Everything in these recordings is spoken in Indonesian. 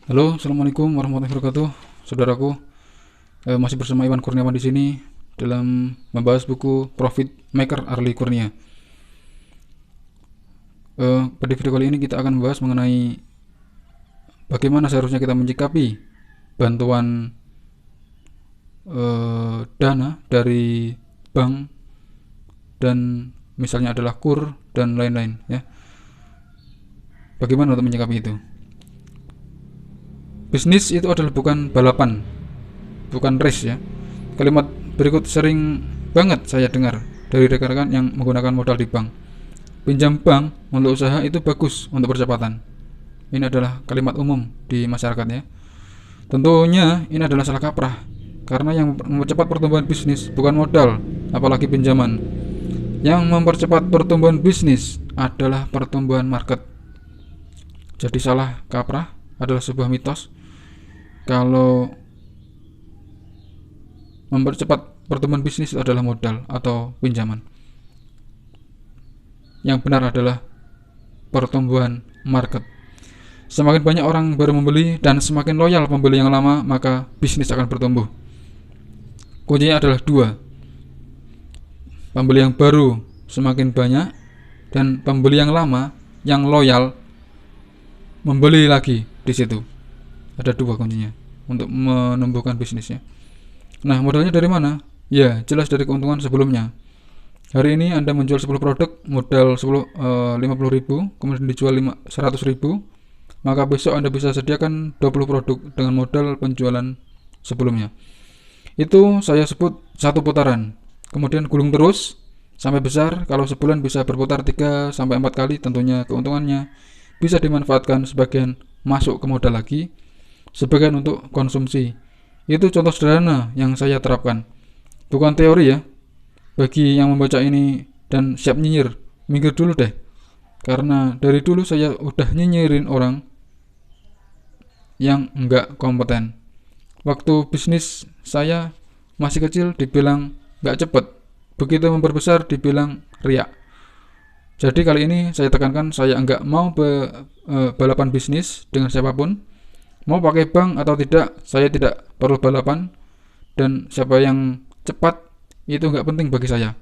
Halo, assalamualaikum warahmatullahi wabarakatuh, saudaraku. Masih bersama Iwan Kurniawan di sini dalam membahas buku Profit Maker Arli Kurnia. Pada video kali ini kita akan membahas mengenai bagaimana seharusnya kita menyikapi bantuan dana dari bank dan misalnya adalah KUR dan lain-lain ya. Bagaimana untuk menyikapi itu? Bisnis itu adalah bukan balapan, bukan race ya. Kalimat berikut sering banget saya dengar dari rekan-rekan yang menggunakan modal di bank. Pinjam bank untuk usaha itu bagus untuk percepatan. Ini adalah kalimat umum di masyarakat ya. Tentunya ini adalah salah kaprah, karena yang mempercepat pertumbuhan bisnis bukan modal, apalagi pinjaman. Yang mempercepat pertumbuhan bisnis adalah pertumbuhan market. Jadi salah kaprah adalah sebuah mitos kalau mempercepat pertumbuhan bisnis itu adalah modal atau pinjaman. Yang benar adalah pertumbuhan market. Semakin banyak orang baru membeli dan semakin loyal pembeli yang lama, maka bisnis akan bertumbuh. Kuncinya adalah dua. Pembeli yang baru semakin banyak dan pembeli yang lama yang loyal membeli lagi di situ. Ada dua kuncinya untuk menumbuhkan bisnisnya. Nah, modalnya dari mana? Ya, jelas dari keuntungan sebelumnya. Hari ini Anda menjual 10 produk, modal 50.000, kemudian dijual 100.000, maka besok Anda bisa sediakan 20 produk dengan modal penjualan sebelumnya. Itu saya sebut satu putaran. Kemudian gulung terus sampai besar. Kalau sebulan bisa berputar 3 sampai 4 kali, tentunya keuntungannya bisa dimanfaatkan sebagian masuk ke modal lagi, sebagian untuk konsumsi. Itu contoh sederhana yang saya terapkan, bukan teori ya. Bagi yang membaca ini dan siap nyinyir, minggir dulu deh, karena dari dulu saya udah nyinyirin orang yang enggak kompeten. Waktu bisnis saya masih kecil dibilang enggak cepet, begitu memperbesar dibilang riak. Jadi kali ini saya tekankan, saya enggak mau balapan bisnis dengan siapapun. Mau pakai bank atau tidak, saya tidak perlu balapan. Dan siapa yang cepat itu enggak penting bagi saya.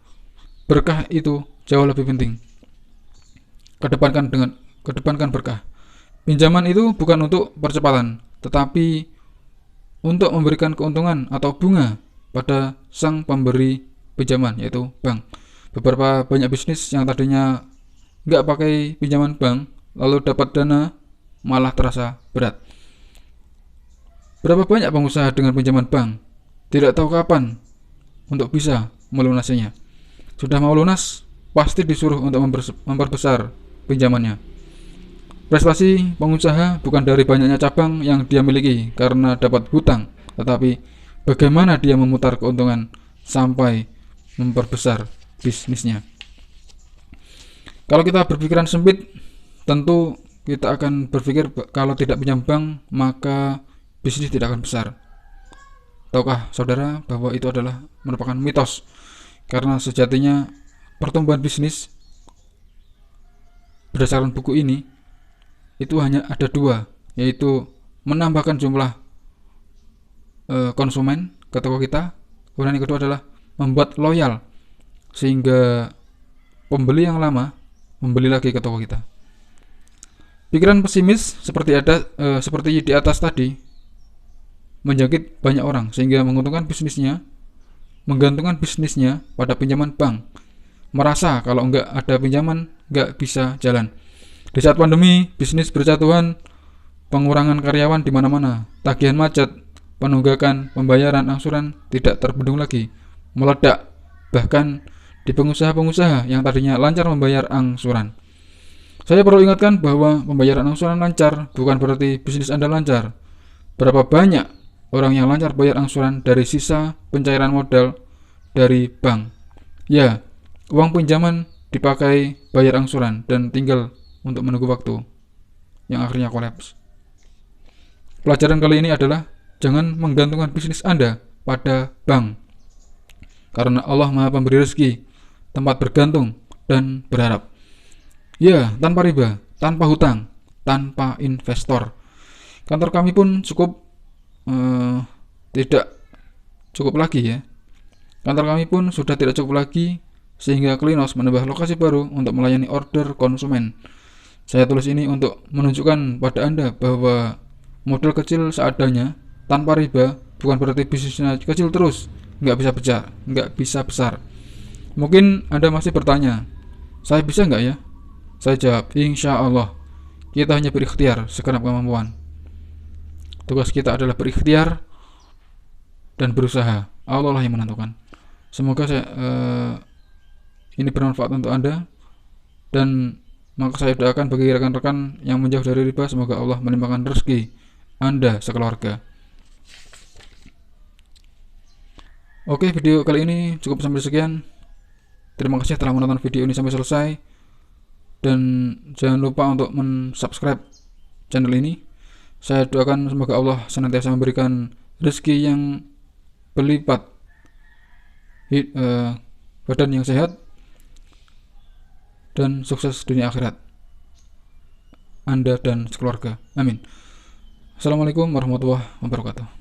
Berkah itu jauh lebih penting. Kedepankan berkah. Pinjaman itu bukan untuk percepatan, tetapi untuk memberikan keuntungan atau bunga pada sang pemberi pinjaman, yaitu bank. Beberapa banyak bisnis yang tadinya nggak pakai pinjaman bank lalu dapat dana malah terasa berat. Berapa banyak pengusaha dengan pinjaman bank tidak tahu kapan untuk bisa melunasinya. Sudah mau lunas, pasti disuruh untuk memperbesar pinjamannya. Prestasi pengusaha bukan dari banyaknya cabang yang dia miliki karena dapat hutang, tetapi bagaimana dia memutar keuntungan sampai memperbesar bisnisnya. Kalau kita berpikiran sempit, tentu kita akan berpikir kalau tidak pinjam bank maka bisnis tidak akan besar. Tahukah saudara bahwa itu adalah merupakan mitos? Karena sejatinya pertumbuhan bisnis berdasarkan buku ini itu hanya ada dua, yaitu menambahkan jumlah konsumen ke toko kita. Kemudian yang kedua adalah membuat loyal sehingga pembeli yang lama membeli lagi ke toko kita. Pikiran pesimis seperti di atas tadi menjangkit banyak orang sehingga menggantungkan bisnisnya pada pinjaman bank. Merasa kalau nggak ada pinjaman nggak bisa jalan. Di saat pandemi, bisnis berjatuhan, pengurangan karyawan di mana-mana, tagihan macet, penunggakan pembayaran angsuran tidak terbendung lagi, meledak. Bahkan di pengusaha-pengusaha yang tadinya lancar membayar angsuran. Saya perlu ingatkan bahwa pembayaran angsuran lancar bukan berarti bisnis Anda lancar. Berapa banyak orang yang lancar bayar angsuran dari sisa pencairan modal dari bank? Ya, uang pinjaman dipakai bayar angsuran dan tinggal untuk menunggu waktu yang akhirnya kolaps. Pelajaran kali ini adalah jangan menggantungkan bisnis Anda pada bank, karena Allah Maha Pemberi rezeki, tempat bergantung dan berharap. Ya, tanpa riba, tanpa hutang, tanpa investor. Kantor kami pun tidak cukup lagi ya. Kantor kami pun sudah tidak cukup lagi, sehingga Klinos menambah lokasi baru untuk melayani order konsumen. Saya tulis ini untuk menunjukkan pada Anda bahwa modal kecil seadanya tanpa riba bukan berarti bisnisnya kecil terus, nggak bisa besar. Mungkin Anda masih bertanya, saya bisa nggak ya? Saya jawab, insya Allah. Kita hanya berikhtiar segenap kemampuan. Tugas kita adalah berikhtiar dan berusaha. Allah lah yang menentukan. Semoga ini bermanfaat untuk Anda, dan maka saya doakan bagi rekan-rekan yang menjauh dari riba, semoga Allah melimpahkan rezeki Anda sekeluarga. Oke, video kali ini cukup sampai sekian. Terima kasih telah menonton video ini sampai selesai, dan jangan lupa untuk subscribe channel ini. Saya doakan semoga Allah senantiasa memberikan rezeki yang berlipat, badan yang sehat, dan sukses dunia akhirat Anda dan sekeluarga. Amin. Assalamualaikum warahmatullahi wabarakatuh.